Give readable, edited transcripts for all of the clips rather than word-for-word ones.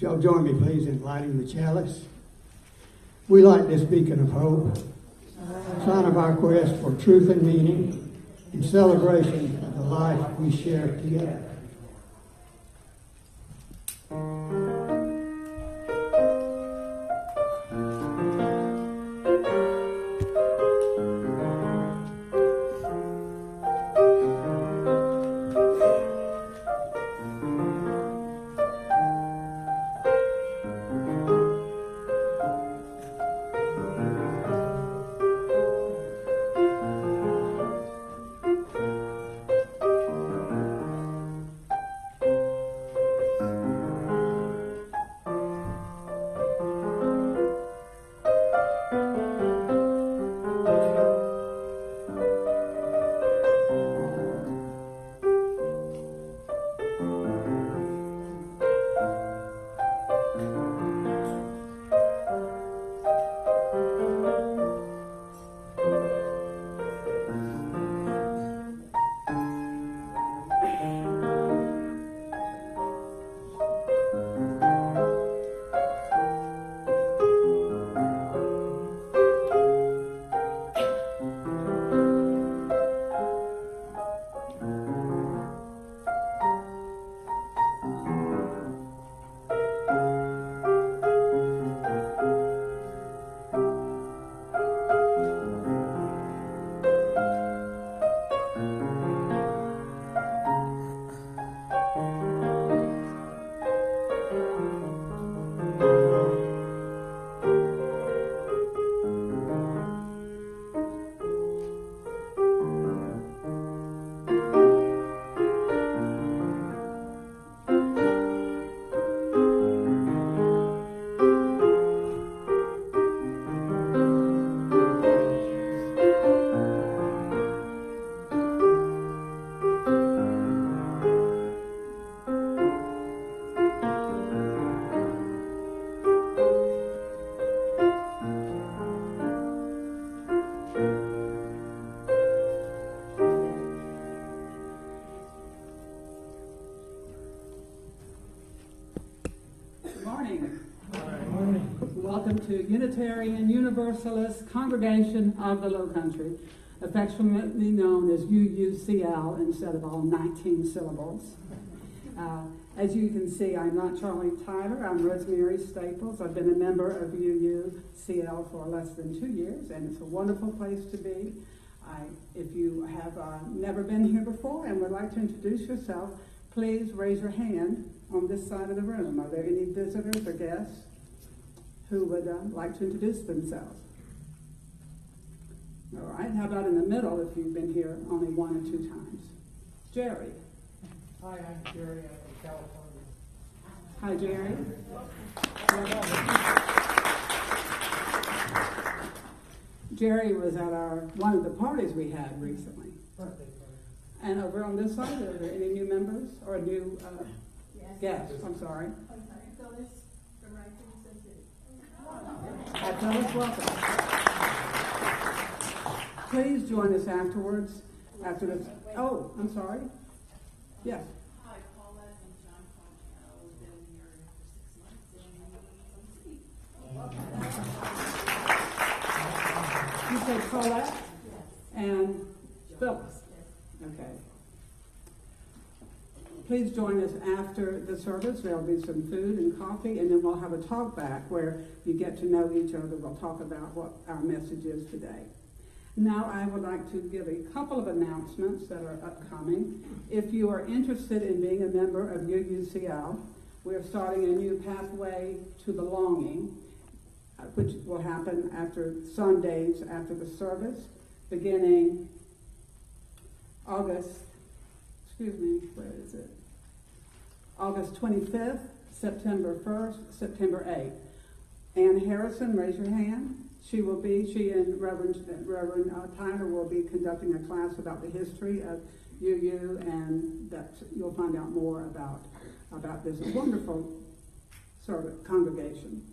Y'all join me, please, in lighting the chalice. We light this beacon of hope, sign of our quest for truth and meaning, in celebration of the life we share together. welcome to Unitarian Universalist Congregation of the Low Country, affectionately known as UUCL instead of all 19 syllables. As you can see, I'm not Charlie Tyler, I'm Rosemary Staples. I've been a member of UUCL for less than 2 years, and it's a wonderful place to be. If you have never been here before and would like to introduce yourself, please raise your hand on this side of the room. Are there any visitors or guests who would like to introduce themselves? All right, how about in the middle if you've been here only 1 or 2 times? Jerry. Hi, I'm Jerry. I'm from California. Hi, Jerry. Jerry was at one of the parties we had recently. Birthday party. And over on this side, are there any new members or new guests? I'm sorry. Phyllis from Rankin City. Hi, Phyllis, welcome. Please join us afterwards. After this. Oh, I'm sorry. Yes. Hi, Paulette and John Fontenot. We've been here for 6 months. You said Paulette? Yes. And Phyllis? Yes. Okay. Please join us after the service. There'll be some food and coffee, and then we'll have a talk back where you get to know each other. We'll talk about what our message is today. Now I would like to give a couple of announcements that are upcoming. If you are interested in being a member of UUCL, we're starting a new pathway to belonging, which will happen after Sundays after the service, beginning August 25th, September 1st, September 8th. Ann Harrison, raise your hand. She and Reverend Tyler will be conducting a class about the history of UU, and that you'll find out more about this wonderful congregation.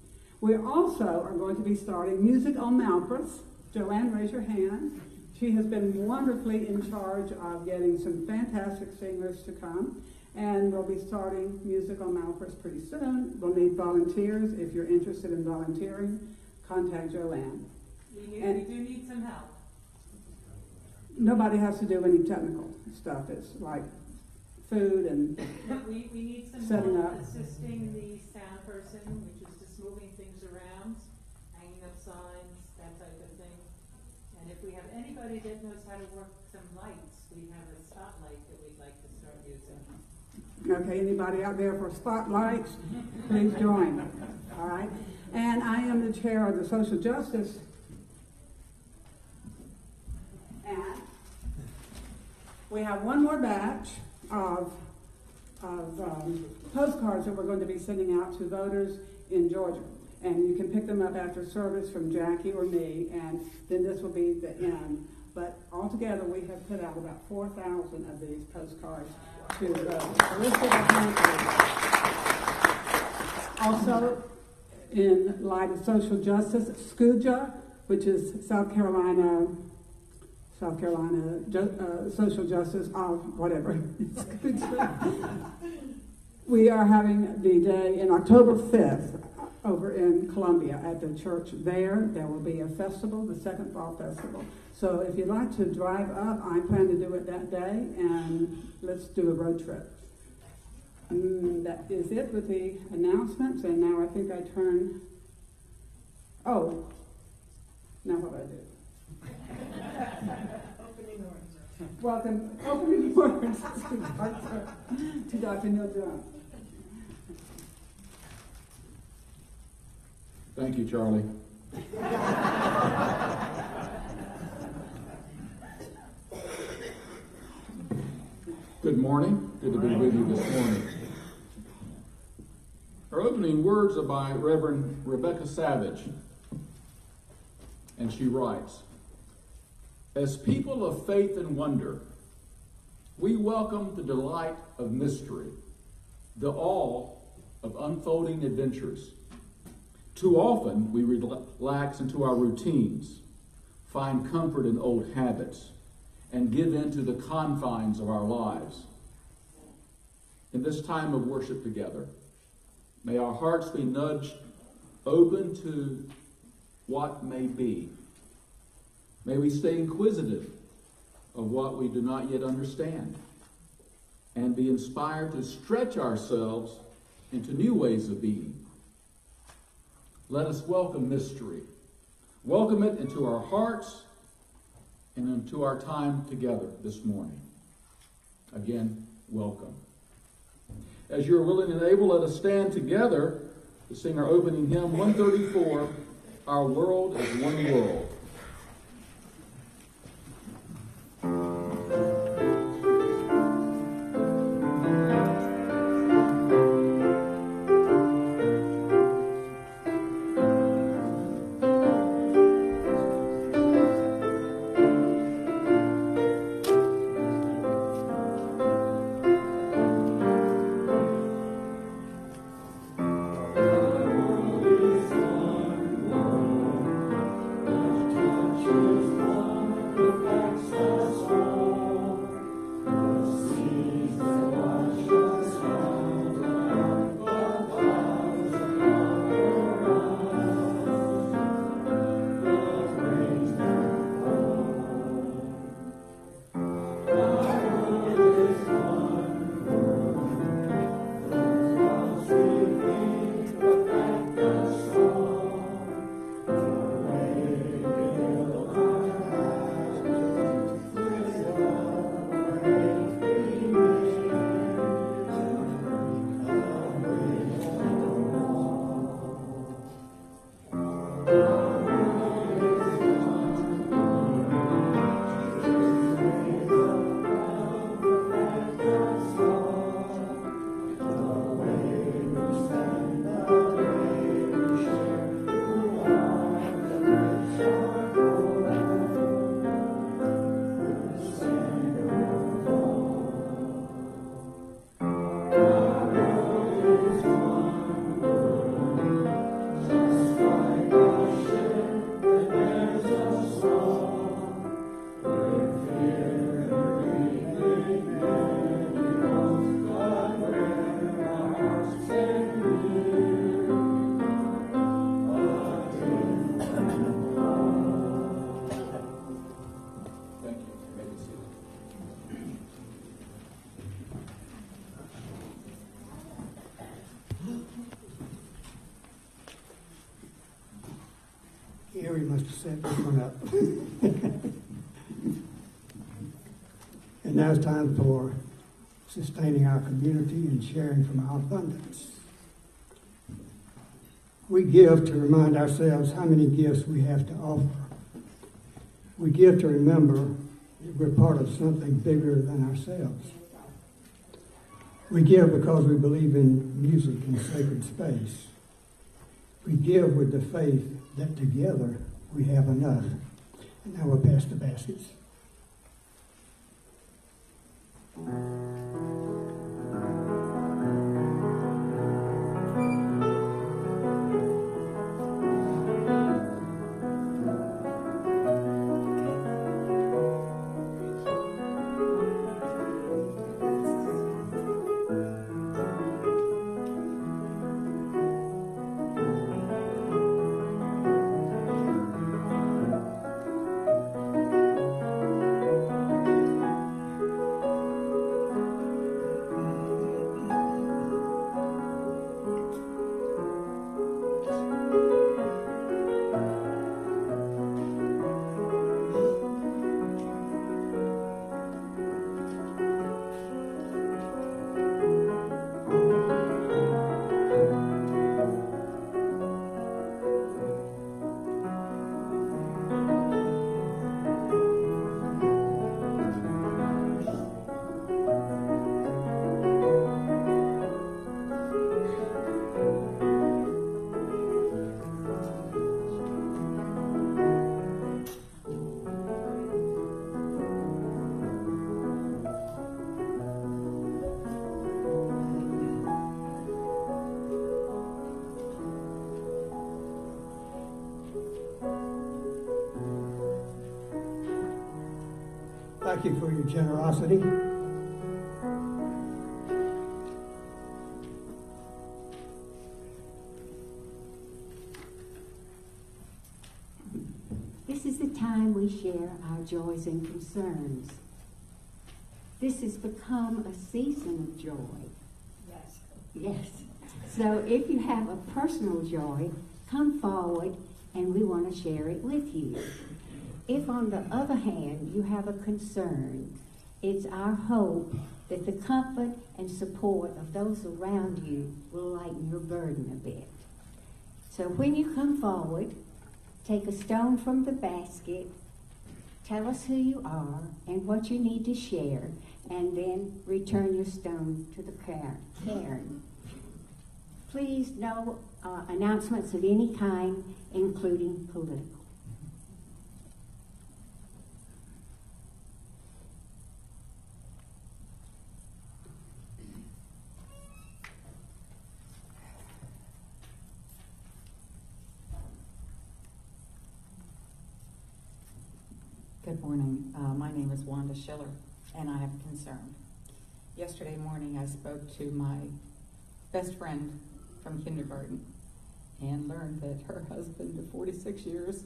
We also are going to be starting Music on Malpris. Joanne, raise your hand. She has been wonderfully in charge of getting some fantastic singers to come, and we'll be starting Music on Malpris pretty soon. We'll need volunteers. If you're interested in volunteering, contact Joanne. We do need some help. Nobody has to do any technical stuff. It's like food and We need some setting help up. assisting the sound person, which is just moving things around, hanging up signs, that type of thing. And if we have anybody that knows how to work some lights, we have a spotlight that we'd like to start using. Okay, anybody out there for spotlights? Please join. All right. And I am the chair of the Social Justice. And we have one more batch of postcards that we're going to be sending out to voters in Georgia. And you can pick them up after service from Jackie or me, and then this will be the end. But altogether, we have put out about 4,000 of these postcards to solicit also, in light of social justice, SCUJA, which is South Carolina social justice, whatever. We are having the day in October 5th over in Columbia at the church there. There will be a festival, the Second Fall Festival. So if you'd like to drive up, I plan to do it that day, and let's do a road trip. That is it with the announcements, and now I think I turn. Oh, now what do I do? Opening words. Welcome, opening words to Dr. Neal John. Thank you, Charlie. Good morning. Good to be with you this morning. Our opening words are by Reverend Rebecca Savage, and she writes, "As people of faith and wonder, we welcome the delight of mystery, the awe of unfolding adventures. Too often we relax into our routines, find comfort in old habits, and give in to the confines of our lives. In this time of worship together, may our hearts be nudged open to what may be. May we stay inquisitive of what we do not yet understand, and be inspired to stretch ourselves into new ways of being. Let us welcome mystery. Welcome it into our hearts and into our time together this morning. Again, welcome. As you're willing and able, let us stand together to sing our opening hymn, 134, Our World is One World. Gary must have set this one up. And now it's time for sustaining our community and sharing from our abundance. We give to remind ourselves how many gifts we have to offer. We give to remember that we're part of something bigger than ourselves. We give because we believe in music and sacred space. We give with the faith that together we have enough. And now we'll pass the baskets. Thank you for your generosity. This is the time we share our joys and concerns. This has become a season of joy. Yes. Yes. So if you have a personal joy, come forward and we want to share it with you. If, on the other hand, you have a concern, it's our hope that the comfort and support of those around you will lighten your burden a bit. So when you come forward, take a stone from the basket, tell us who you are and what you need to share, and then return your stone to the cairn. Please, no announcements of any kind, including political. Good morning. My name is Wanda Schiller, and I have a concern. Yesterday morning, I spoke to my best friend from kindergarten and learned that her husband of 46 years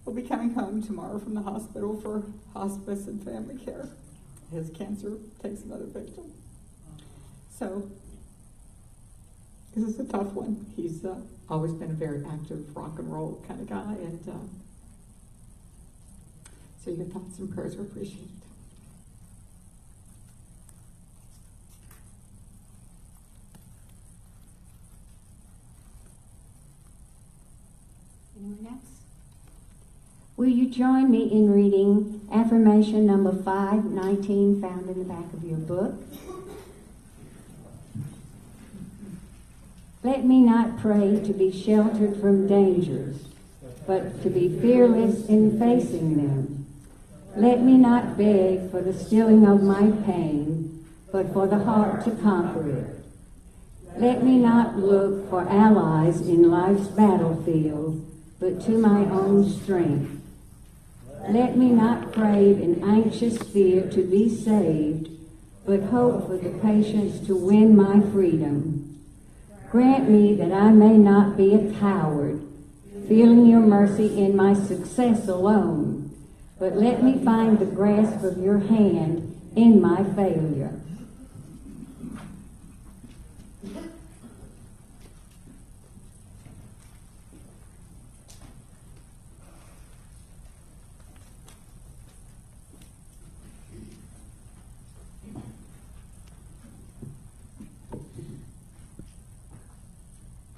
will be coming home tomorrow from the hospital for hospice and family care. His cancer takes another victim. So, this is a tough one. He's always been a very active rock and roll kind of guy, and so your thoughts and prayers are appreciated. Anyone else? Will you join me in reading affirmation number 519, found in the back of your book? Let me not pray to be sheltered from dangers, but to be fearless in facing them. Let me not beg for the stilling of my pain, but for the heart to conquer it. Let me not look for allies in life's battlefield, but to my own strength. Let me not crave in anxious fear to be saved, but hope for the patience to win my freedom. Grant me that I may not be a coward, feeling your mercy in my success alone, but let me find the grasp of your hand in my failure.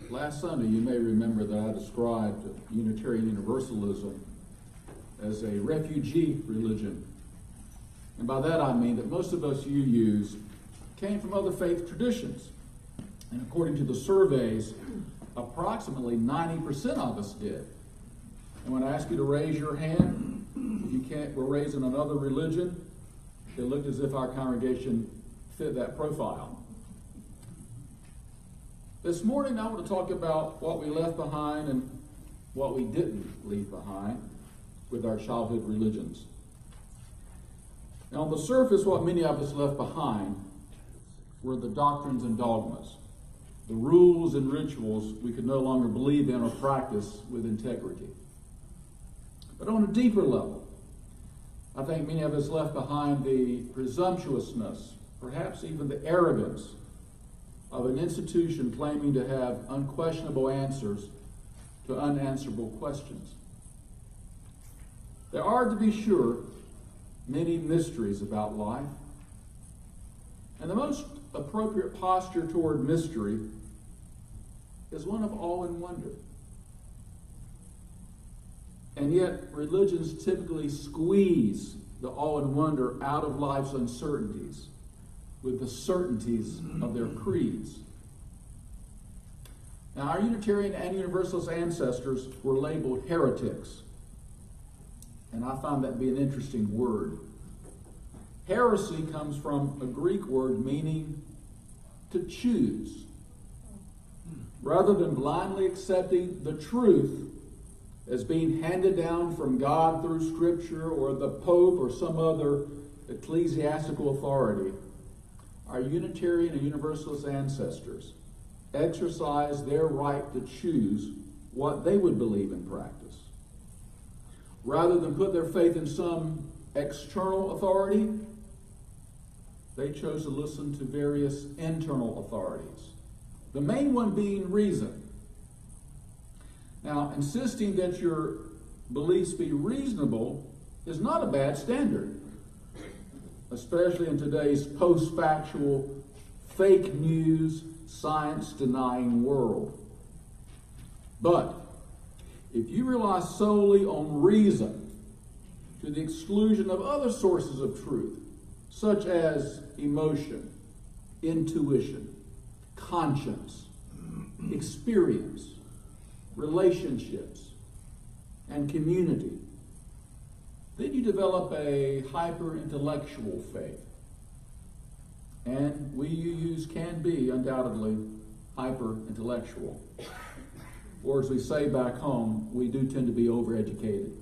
Last Sunday, you may remember that I described Unitarian Universalism as a refugee religion. And by that I mean that most of us you use came from other faith traditions. And according to the surveys, approximately 90% of us did. And when I asked you to raise your hand, if you were raised in another religion, it looked as if our congregation fit that profile. This morning I want to talk about what we left behind and what we didn't leave behind with our childhood religions. Now, on the surface, what many of us left behind were the doctrines and dogmas, the rules and rituals we could no longer believe in or practice with integrity. But on a deeper level, I think many of us left behind the presumptuousness, perhaps even the arrogance of an institution claiming to have unquestionable answers to unanswerable questions. There are, to be sure, many mysteries about life. And the most appropriate posture toward mystery is one of awe and wonder. And yet, religions typically squeeze the awe and wonder out of life's uncertainties with the certainties of their creeds. Now, our Unitarian and Universalist ancestors were labeled heretics. And I find that to be an interesting word. Heresy comes from a Greek word meaning to choose. Rather than blindly accepting the truth as being handed down from God through Scripture or the Pope or some other ecclesiastical authority, our Unitarian and Universalist ancestors exercised their right to choose what they would believe in practice. rather than put their faith in some external authority, they chose to listen to various internal authorities. The main one being reason. Now, insisting that your beliefs be reasonable is not a bad standard, especially in today's post-factual, fake news, science-denying world. But if you rely solely on reason to the exclusion of other sources of truth, such as emotion, intuition, conscience, experience, relationships, and community, then you develop a hyper-intellectual faith. And we UUs can be undoubtedly hyper-intellectual. Or as we say back home, we do tend to be overeducated.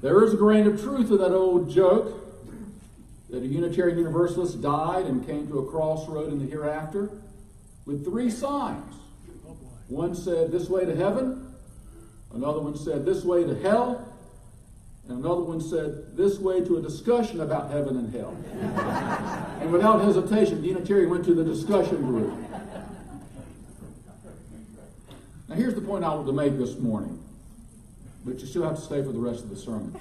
There is a grain of truth to that old joke that a Unitarian Universalist died and came to a crossroad in the hereafter with 3 signs. One said, "This way to heaven." Another one said, "This way to hell." And another one said, "This way to a discussion about heaven and hell." And without hesitation, the Unitarian went to the discussion group. Now here's the point I want to make this morning, but you still have to stay for the rest of the sermon.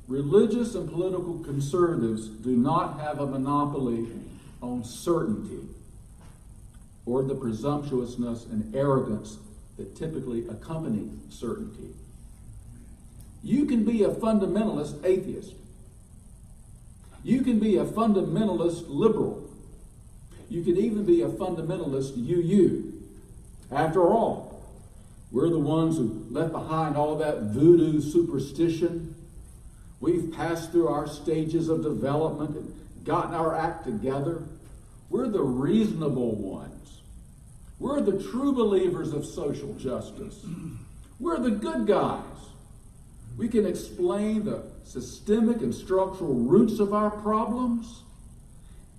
Religious and political conservatives do not have a monopoly on certainty or the presumptuousness and arrogance that typically accompany certainty. You can be a fundamentalist atheist. You can be a fundamentalist liberal. You can even be a fundamentalist UU. After all, we're the ones who left behind all that voodoo superstition. We've passed through our stages of development and gotten our act together. We're the reasonable ones. We're the true believers of social justice. We're the good guys. We can explain the systemic and structural roots of our problems.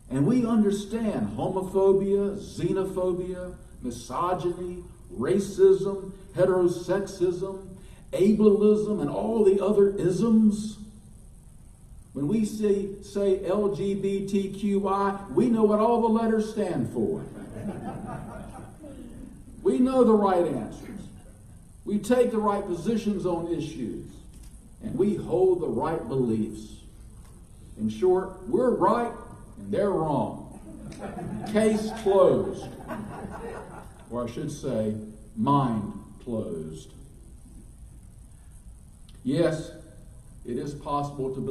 And we understand homophobia, xenophobia, misogyny, racism, heterosexism, ableism, and all the other isms. When we say LGBTQI, we know what all the letters stand for. We know the right answers. We take the right positions on issues. And we hold the right beliefs. In short, we're right and they're wrong. Case closed. Or I should say, mind closed. Yes, it is possible to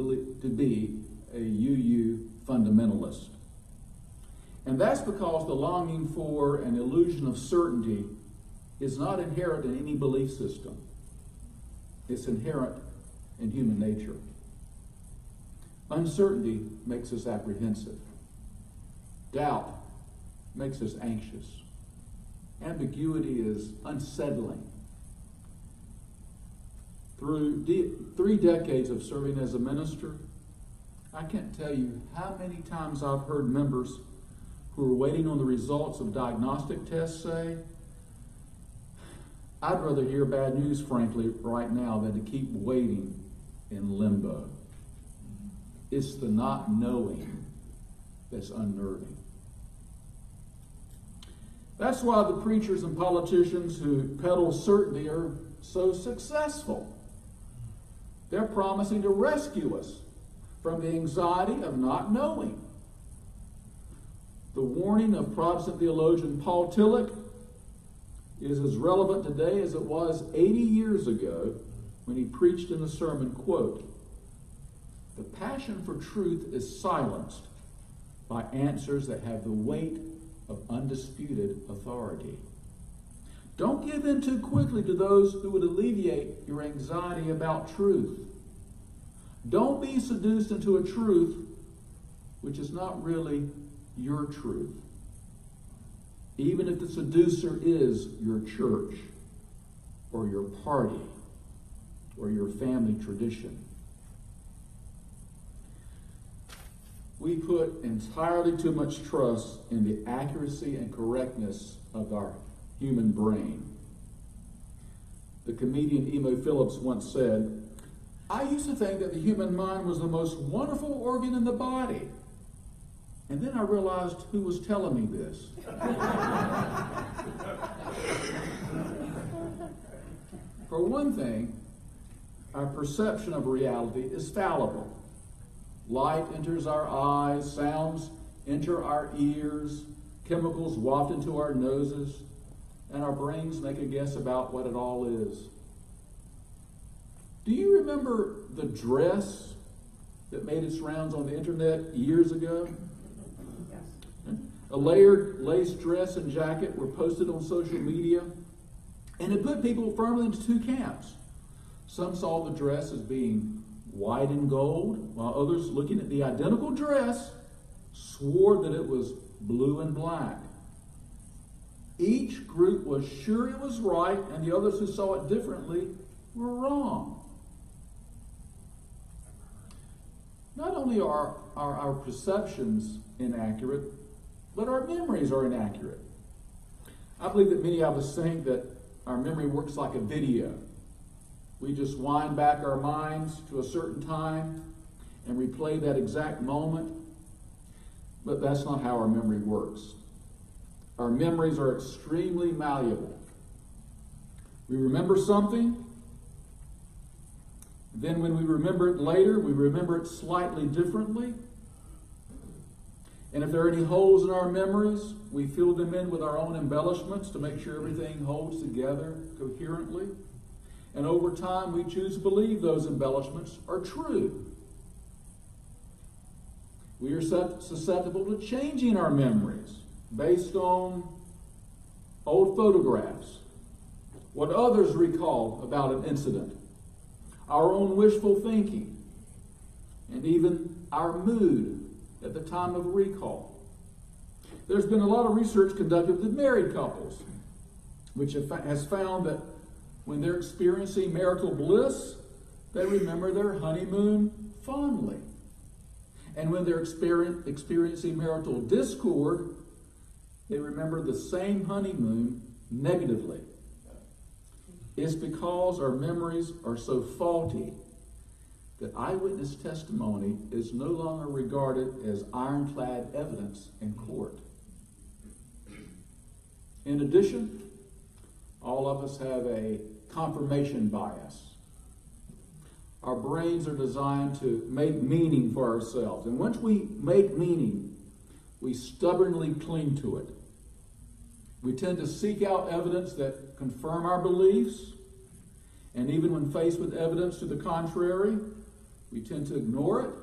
be a UU fundamentalist. And that's because the longing for an illusion of certainty is not inherent in any belief system. It's inherent in human nature. Uncertainty makes us apprehensive. Doubt makes us anxious. Ambiguity is unsettling. Through 3 decades of serving as a minister, I can't tell you how many times I've heard members who are waiting on the results of diagnostic tests say, "I'd rather hear bad news, frankly, right now than to keep waiting in limbo." It's the not knowing that's unnerving. That's why the preachers and politicians who peddle certainty are so successful. They're promising to rescue us from the anxiety of not knowing. The warning of Protestant theologian Paul Tillich is as relevant today as it was 80 years ago when he preached in the sermon, quote, "The passion for truth is silenced by answers that have the weight of undisputed authority." Don't give in too quickly to those who would alleviate your anxiety about truth. Don't be seduced into a truth which is not really your truth, even if the seducer is your church or your party or your family tradition. We put entirely too much trust in the accuracy and correctness of our human brain. The comedian Emo Phillips once said, "I used to think that the human mind was the most wonderful organ in the body. And then I realized who was telling me this." For one thing, our perception of reality is fallible. Light enters our eyes, sounds enter our ears, chemicals waft into our noses, and our brains make a guess about what it all is. Do you remember the dress that made its rounds on the internet years ago? Yes. A layered lace dress and jacket were posted on social media, and it put people firmly into two camps. Some saw the dress as being white and gold, while others, looking at the identical dress, swore that it was blue and black. Each group was sure it was right, and the others who saw it differently were wrong. Not only are our perceptions inaccurate, but our memories are inaccurate. I believe that many of us think that our memory works like a video. We just wind back our minds to a certain time and replay that exact moment, but that's not how our memory works. Our memories are extremely malleable. We remember something, then when we remember it later, we remember it slightly differently. And if there are any holes in our memories, we fill them in with our own embellishments to make sure everything holds together coherently. And over time, we choose to believe those embellishments are true. We are susceptible to changing our memories based on old photographs, what others recall about an incident, our own wishful thinking, and even our mood at the time of recall. There's been a lot of research conducted with married couples, which has found that when they're experiencing marital bliss, they remember their honeymoon fondly. And when they're experiencing marital discord, they remember the same honeymoon negatively. It's because our memories are so faulty that eyewitness testimony is no longer regarded as ironclad evidence in court. In addition, all of us have a confirmation bias. Our brains are designed to make meaning for ourselves. And once we make meaning, we stubbornly cling to it. We tend to seek out evidence that confirm our beliefs. And even when faced with evidence to the contrary, we tend to ignore it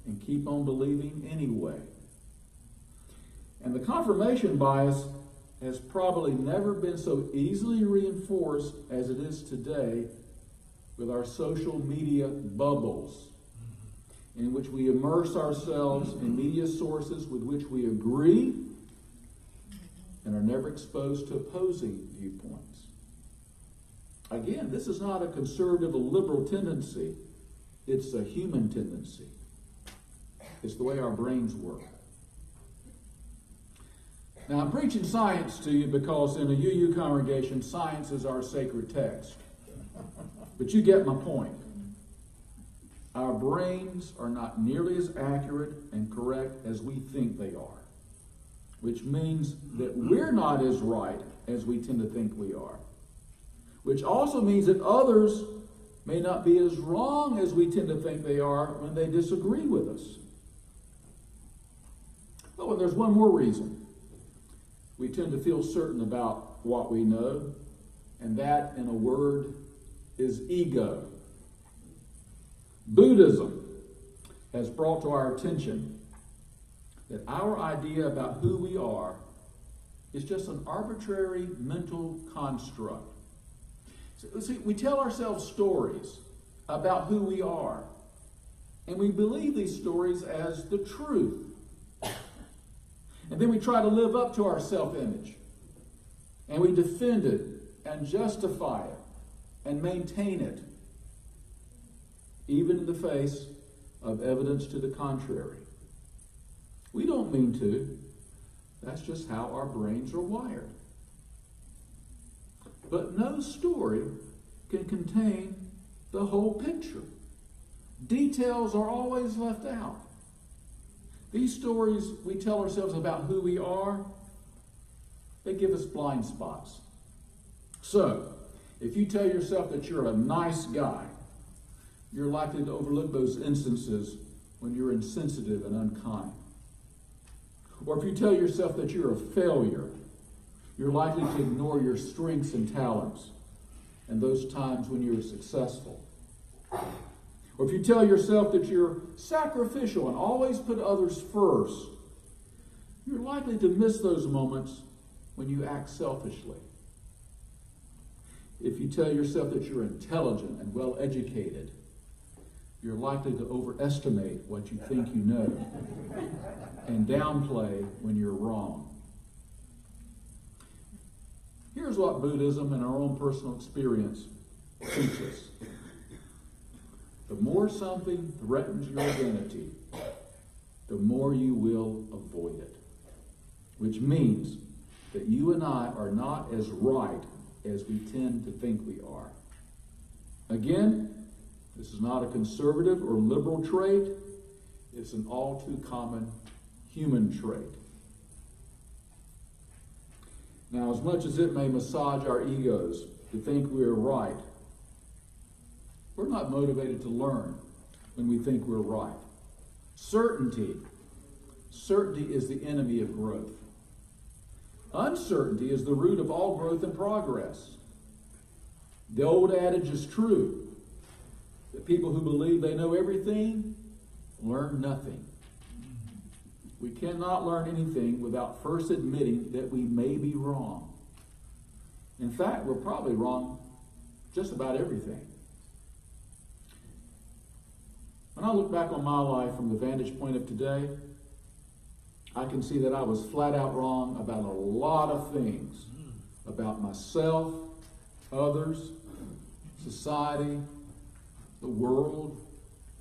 and keep on believing anyway. And the confirmation bias has probably never been so easily reinforced as it is today with our social media bubbles, in which we immerse ourselves in media sources with which we agree and are never exposed to opposing viewpoints. Again, this is not a conservative or liberal tendency. It's a human tendency. It's the way our brains work. Now, I'm preaching science to you because in a UU congregation, science is our sacred text. But you get my point. Our brains are not nearly as accurate and correct as we think they are, which means that we're not as right as we tend to think we are, which also means that others may not be as wrong as we tend to think they are when they disagree with us. Oh, and there's one more reason. We tend to feel certain about what we know, and that, in a word, is ego. Buddhism has brought to our attention that our idea about who we are is just an arbitrary mental construct. See, we tell ourselves stories about who we are, and we believe these stories as the truth. And then we try to live up to our self-image, and we defend it and justify it and maintain it, even in the face of evidence to the contrary. We don't mean to. That's just how our brains are wired. But no story can contain the whole picture. Details are always left out. These stories we tell ourselves about who we are, they give us blind spots. So, if you tell yourself that you're a nice guy, you're likely to overlook those instances when you're insensitive and unkind. Or if you tell yourself that you're a failure, you're likely to ignore your strengths and talents and those times when you're successful. Or if you tell yourself that you're sacrificial and always put others first, you're likely to miss those moments when you act selfishly. If you tell yourself that you're intelligent and well-educated, you're likely to overestimate what you think you know and downplay when you're wrong. Here's what Buddhism and our own personal experience teach us. The more something threatens your identity, the more you will avoid it. Which means that you and I are not as right as we tend to think we are. Again, this is not a conservative or liberal trait. It's an all too common human trait. Now, as much as it may massage our egos to think we are right, we're not motivated to learn when we think we're right. Certainty is the enemy of growth. Uncertainty is the root of all growth and progress. The old adage is true, that people who believe they know everything learn nothing. We cannot learn anything without first admitting that we may be wrong. In fact, we're probably wrong just about everything. When I look back on my life from the vantage point of today, I can see that I was flat out wrong about a lot of things. About myself, others, society, the world,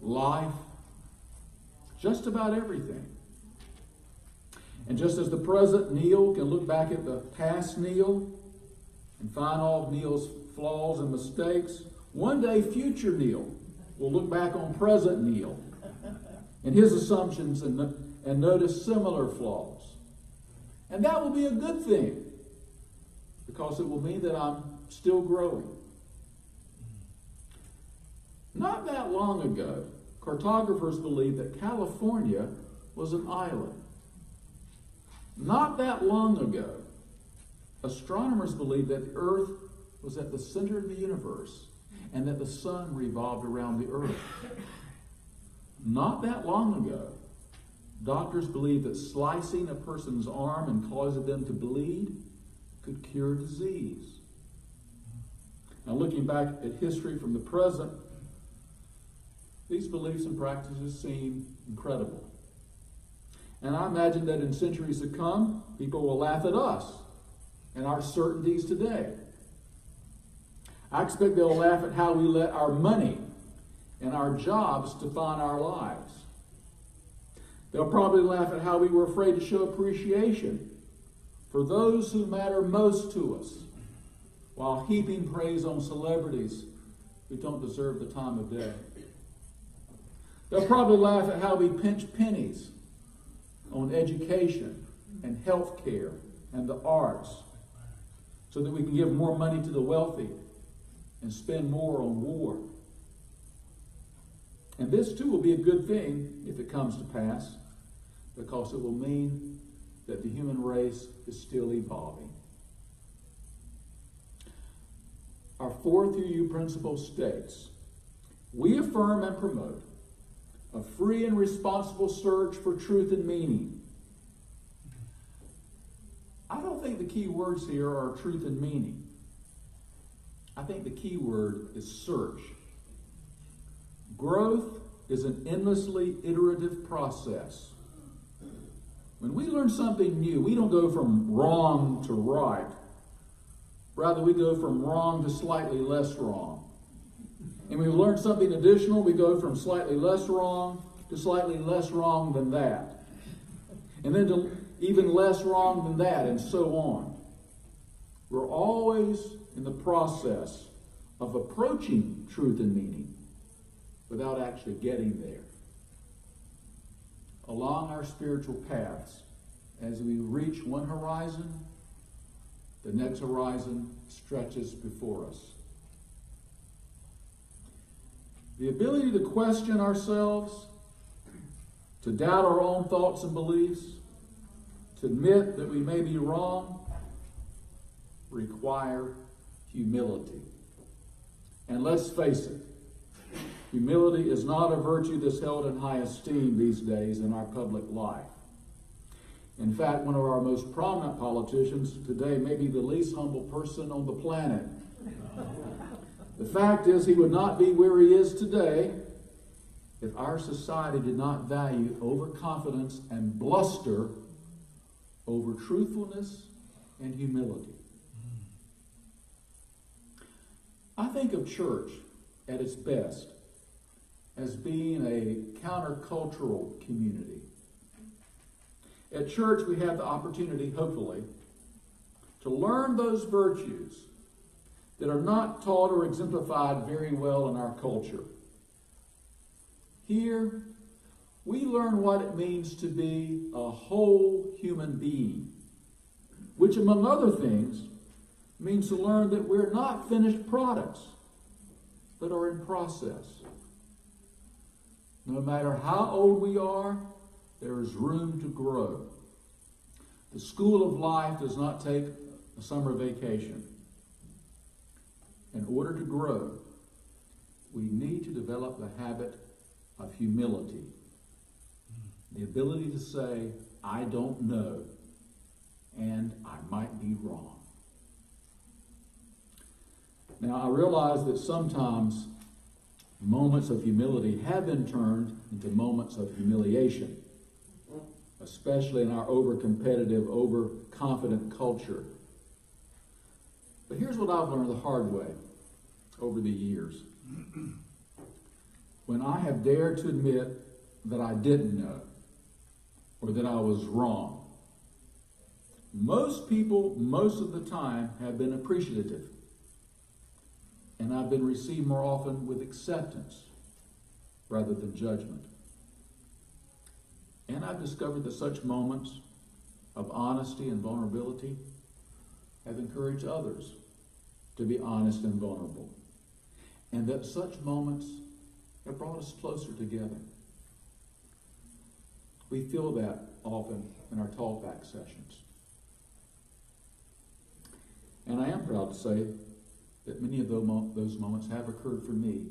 life, just about everything. And just as the present Neal can look back at the past Neal and find all of Neal's flaws and mistakes, one day future Neal will look back on present Neal and his assumptions and notice similar flaws. And that will be a good thing, because it will mean that I'm still growing. Not that long ago, cartographers believed that California was an island. Not that long ago, astronomers believed that the Earth was at the center of the universe and that the sun revolved around the Earth. Not that long ago, doctors believed that slicing a person's arm and causing them to bleed could cure disease. Now, looking back at history from the present, these beliefs and practices seem incredible. And I imagine that in centuries to come, people will laugh at us and our certainties today. I expect they'll laugh at how we let our money and our jobs define our lives. They'll probably laugh at how we were afraid to show appreciation for those who matter most to us, while heaping praise on celebrities who don't deserve the time of day. They'll probably laugh at how we pinch pennies on education and health care and the arts so that we can give more money to the wealthy and spend more on war. And this too will be a good thing if it comes to pass, because it will mean that the human race is still evolving. Our 4 principle states, we affirm and promote a free and responsible search for truth and meaning. I don't think the key words here are truth and meaning. I think the key word is search. Growth is an endlessly iterative process. When we learn something new, we don't go from wrong to right. Rather, we go from wrong to slightly less wrong. And when we learn something additional, we go from slightly less wrong to slightly less wrong than that. And then to even less wrong than that, and so on. We're always in the process of approaching truth and meaning without actually getting there. Along our spiritual paths, as we reach one horizon, the next horizon stretches before us. The ability to question ourselves, to doubt our own thoughts and beliefs, to admit that we may be wrong, require humility. And let's face it, humility is not a virtue that's held in high esteem these days in our public life. In fact, one of our most prominent politicians today may be the least humble person on the planet. The fact is, he would not be where he is today if our society did not value overconfidence and bluster over truthfulness and humility. I think of church at its best as being a countercultural community. At church, we have the opportunity, hopefully, to learn those virtues that are not taught or exemplified very well in our culture. Here, we learn what it means to be a whole human being, which, among other things, means to learn that we're not finished products, but are in process. No matter how old we are, there is room to grow. The school of life does not take a summer vacation. In order to grow, we need to develop the habit of humility. The ability to say, I don't know, and I might be wrong. Now, I realize that sometimes moments of humility have been turned into moments of humiliation, especially in our over-competitive, over-confident culture. But here's what I've learned the hard way over the years. When I have dared to admit that I didn't know or that I was wrong, most people, most of the time, have been appreciative. And I've been received more often with acceptance rather than judgment. And I've discovered that such moments of honesty and vulnerability have encouraged others to be honest and vulnerable. And that such moments have brought us closer together. We feel that often in our talkback sessions. And I am proud to say that many of those moments have occurred for me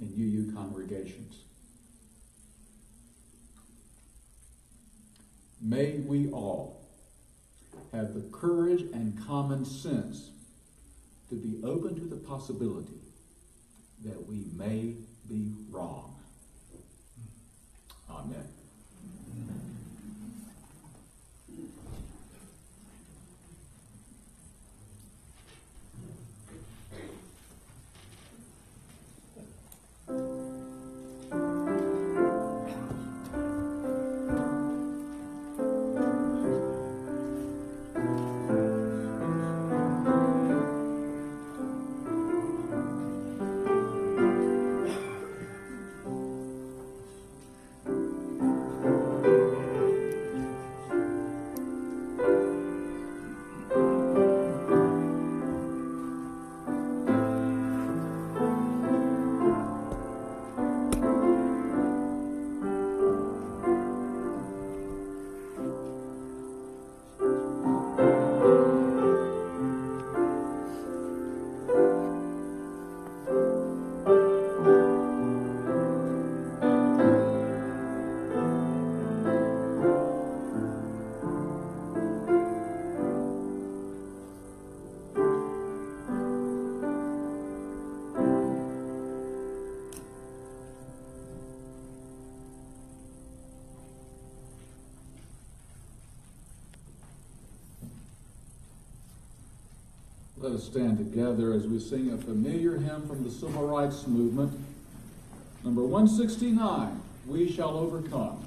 in UU congregations. May we all have the courage and common sense to be open to the possibility that we may be wrong. Amen. Let us stand together as we sing a familiar hymn from the Civil Rights Movement, number 169, We Shall Overcome.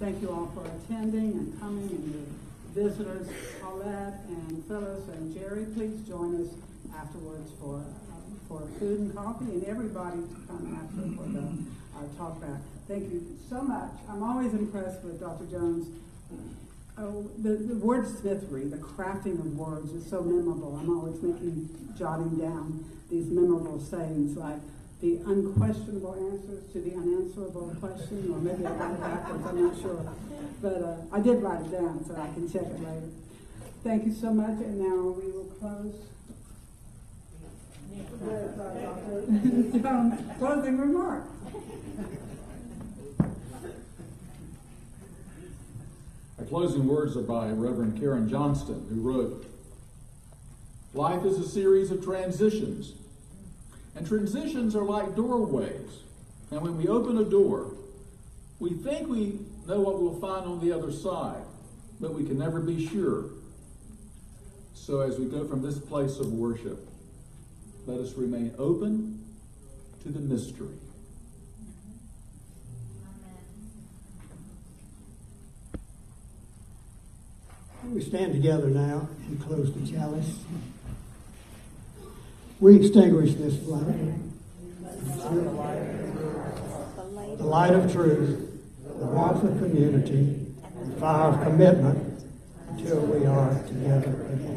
thank you all for attending and coming, and the visitors, Paulette and Phyllis and Jerry. Please join us afterwards for food and coffee, and everybody to come after for the talk back. Thank you so much. I'm always impressed with Dr. Jones. Oh, the wordsmithery, the crafting of words is so memorable. I'm always jotting down these memorable sayings like the unquestionable answers to the unanswerable question, or maybe I got it backwards, I'm not sure. But I did write it down, so I can check it later. Thank you so much, and now we will close. Dr. Jones, closing remarks. Our closing words are by Reverend Karen Johnston, who wrote, "Life is a series of transitions, and transitions are like doorways. And when we open a door, we think we know what we'll find on the other side, but we can never be sure. So as we go from this place of worship, let us remain open to the mystery." We stand together now and close the chalice. We extinguish this flame. The light of truth, the warmth of community, the fire of commitment, until we are together again.